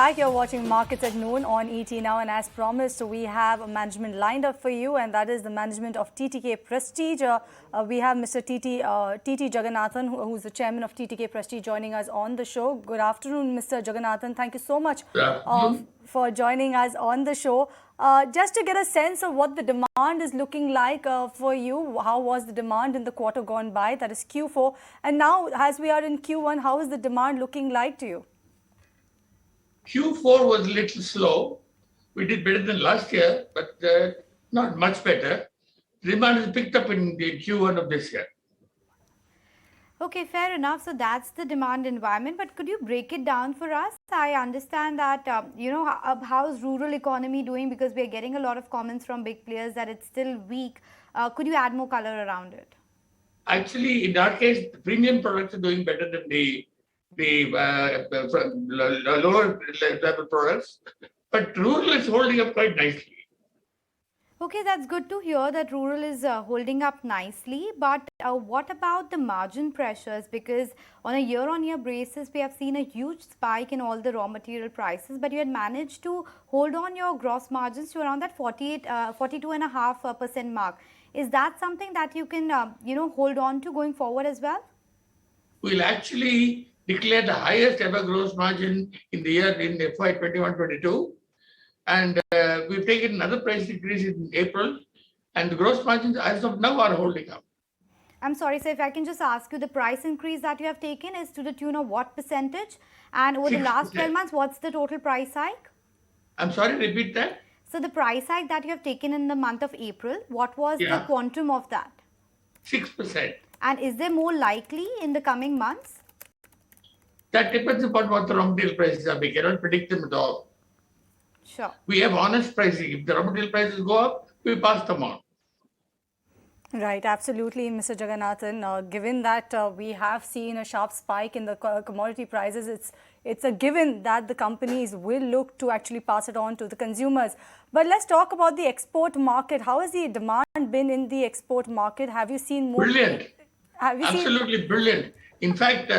back. You're watching Markets at Noon on ET Now, and as promised, we have a management lined up for you, and that is the management of TTK Prestige. We have Mr. TT Jagannathan, who's the chairman of TTK Prestige, joining us on the show. Good afternoon, Mr. Jagannathan. Thank you so much for joining us on the show. Just to get a sense of what the demand is looking like for you, how was the demand in the quarter gone by, that is Q4, and now as we are in Q1, how is the demand looking like to you? Q4 was a little slow. We did better than last year, but not much better. Demand has picked up in the Q1 of this year. Okay, fair enough. So that's the demand environment. But could you break it down for us? I understand that, how's rural economy doing? Because we are getting a lot of comments from big players that it's still weak. Could you add more color around it? Actually, in our case, the premium products are doing better than the lower level products. But rural is holding up quite nicely. Okay, that's good to hear that rural is holding up nicely. But what about the margin pressures? Because on a year-on-year basis, we have seen a huge spike in all the raw material prices. But you had managed to hold on your gross margins to around that 42.5% mark. Is that something that you can, hold on to going forward as well? We'll actually declare the highest ever gross margin in the year in FY 21-22. And we've taken another price increase in April, and the gross margins as of now are holding up. I'm sorry, sir, if I can just ask you, the price increase that you have taken is to the tune of what percentage? And over 6%. The last 12 months, what's the total price hike? I'm sorry, repeat that. So the price hike that you have taken in the month of April, what was the quantum of that? 6%. And is there more likely in the coming months? That depends upon what the raw material prices are. We cannot predict them at all. Sure. We have honest pricing. If the raw material prices go up, we pass them on. Right, absolutely, Mr. Jagannathan. Given that we have seen a sharp spike in the commodity prices, it's a given that the companies will look to actually pass it on to the consumers. But let's talk about the export market. How has the demand been in the export market? Have you seen more? Brilliant. Absolutely brilliant. In fact,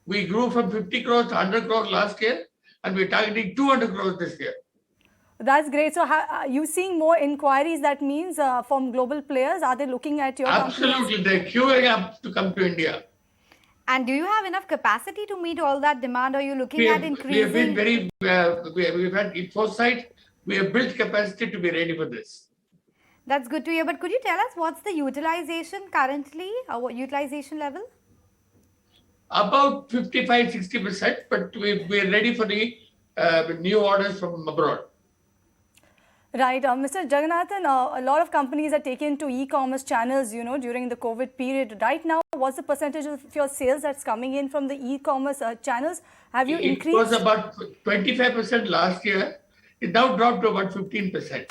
we grew from 50 crores to 100 crores last year, and we're targeting 200 crores this year. That's great. So are you seeing more inquiries? That means from global players? Are they looking at your Absolutely. They're queuing up to come to India. And do you have enough capacity to meet all that demand? Or are you looking at increasing? We have been very, we've had foresight. We have built capacity to be ready for this. That's good to hear. But could you tell us what's the utilization currently, or utilization level? About 55-60%, but we're ready for the new orders from abroad. Right. Mr. Jagannathan, a lot of companies are taken to e-commerce channels, during the COVID period. Right now, what's the percentage of your sales that's coming in from the e-commerce channels? Have you increased? It was about 25% last year. It now dropped to about 15%.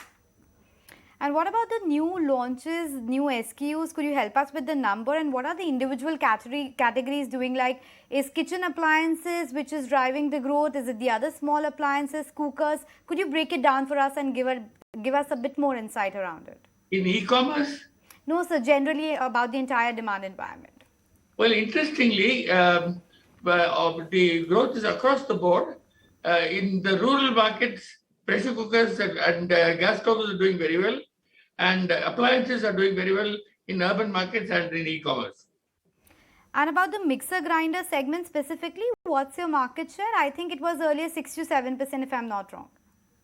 And what about the new launches, new SKUs? Could you help us with the number? And what are the individual categories doing? Like, is kitchen appliances which is driving the growth? Is it the other small appliances, cookers? Could you break it down for us and give us a bit more insight around it? In e-commerce? No, sir. Generally about the entire demand environment. Well, interestingly, the growth is across the board. In the rural markets, pressure cookers and gas stoves are doing very well. And appliances are doing very well in urban markets and in e-commerce. And about the mixer grinder segment specifically, what's your market share? I think it was earlier 6 to 7% if I'm not wrong.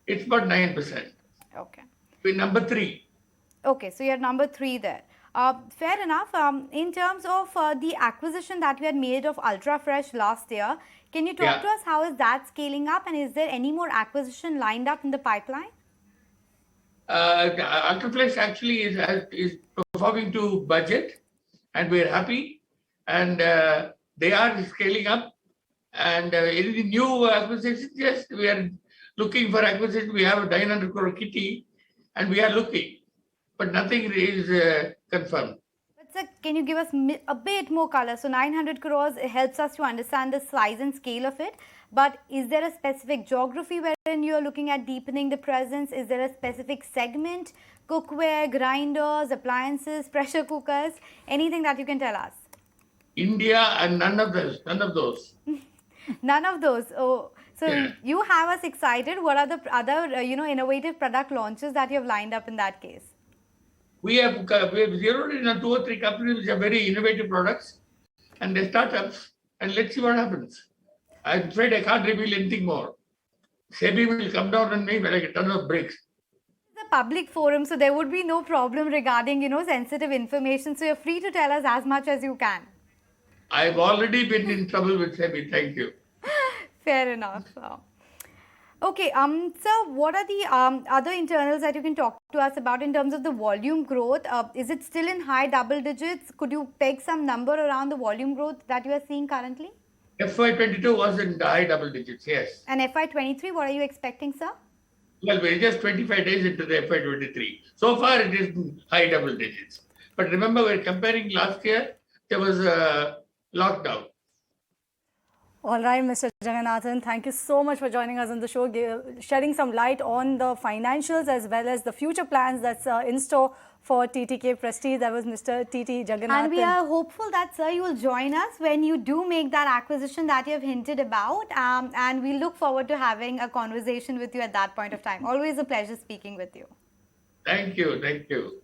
It's about 9%. Okay. We're number 3. Okay, so you're number 3 there. Fair enough. In terms of the acquisition that we had made of Ultra Fresh last year, can you talk to us how is that scaling up, and is there any more acquisition lined up in the pipeline? Ultra Fresh actually is performing to budget, and we're happy. And they are scaling up. And any new acquisitions, yes, we are looking for acquisition. We have a 900 crore kitty, and we are looking, but nothing is confirmed. But sir, can you give us a bit more color? So 900 crores helps us to understand the size and scale of it. But is there a specific geography wherein you are looking at deepening the presence? Is there a specific segment? Cookware, grinders, appliances, pressure cookers, anything that you can tell us? India and none of those. None of those. Oh, So you have us excited. What are the other innovative product launches that you have lined up in that case? We have zeroed in on 2 or 3 companies which are very innovative products, and they're startups, and let's see what happens. I'm afraid I can't reveal anything more. SEBI will come down on me like a ton of bricks. It's a public forum, so there would be no problem regarding sensitive information. So you're free to tell us as much as you can. I've already been in trouble with SEBI. Thank you. Fair enough. Okay, sir, what are the other internals that you can talk to us about in terms of the volume growth? Is it still in high double digits? Could you peg some number around the volume growth that you are seeing currently? FY22 was in the high double digits, yes. And FY23, what are you expecting, sir? Well, we're just 25 days into the FY23. So far, it is in high double digits. But remember, we're comparing last year, there was a lockdown. All right, Mr. Jagannathan, thank you so much for joining us on the show, shedding some light on the financials as well as the future plans that's in store for TTK Prestige. That was Mr. TT Jagannathan. And we are hopeful that, sir, you will join us when you do make that acquisition that you have hinted about. And we look forward to having a conversation with you at that point of time. Always a pleasure speaking with you. Thank you. Thank you.